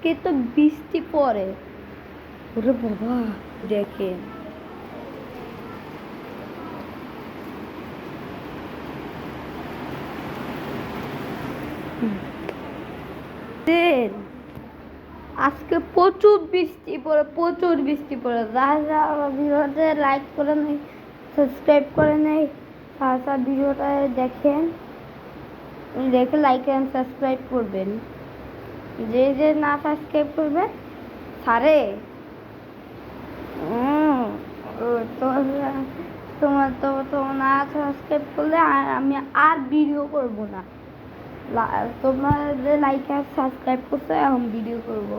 আজকে তো বৃষ্টি পড়ে। ওরে বাবা, দেখেন আজকে প্রচুর বৃষ্টি পড়ে, প্রচুর বৃষ্টি পড়ে। যারা আমার ভিডিওতে লাইক করে নেই, সাবস্ক্রাইব করে নেই, তারা ভিডিওটা দেখেন, দেখে লাইক এন্ড সাবস্ক্রাইব করবেন। যে যে না সাবস্ক্রাইব করবে সারে তোমার তো না সাবস্ক্রাইব করলে আমি আর ভিডিও করব না। তোমার যে লাইক আর সাবস্ক্রাইব করছে এখন ভিডিও করব।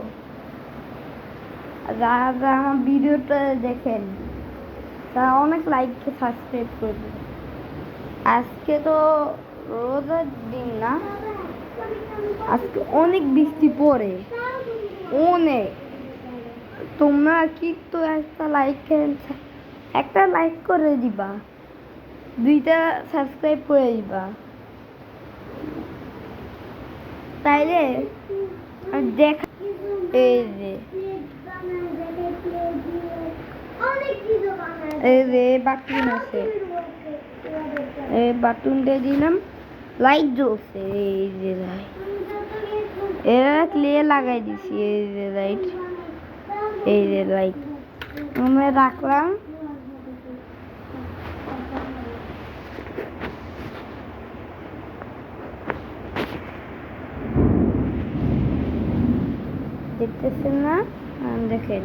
যারা আমার ভিডিওটা দেখেন তারা অনেক লাইক সাবস্ক্রাইব করবে। আজকে তো রোজার দিন না, আজকে অনেক বৃষ্টি পড়ে, অনেক। তোমরা কিন্তু একটা লাইক করে দিবা, 2টা সাবস্ক্রাইব করে দিবা, তাইলে দেখা। এই যে বাটুন আছে, এই বাটুন দিয়ে দিলাম, লাইট জ্বলছে। এই যে লাইট এরা ক্লিয়ার লাগাই দিছি। এই যে লাইট, এই যে লাইট আমরা রাখলাম। দেখতেছেন না? দেখেন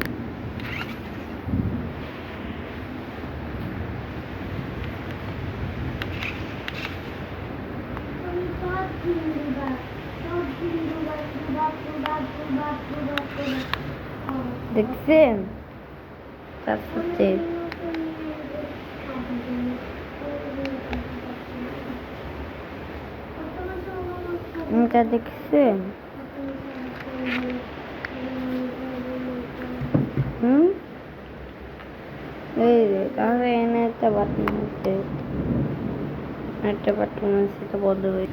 দেখছেন? তারপরে এটা দেখছেন? এই যে তাহলে এনে একটা বাটন আছে, এটা বন্ধ হয়ে।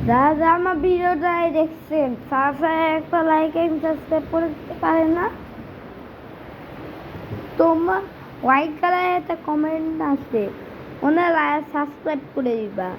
যারা আমার ভিডিওটা দেখছেন তারা একটা লাইক এন্ড সাবস্ক্রাইব করে দিতে পারে না? তোমার হোয়াইট কালারের একটা কমেন্ট আছে, ওনারা সাবস্ক্রাইব করে দিবা।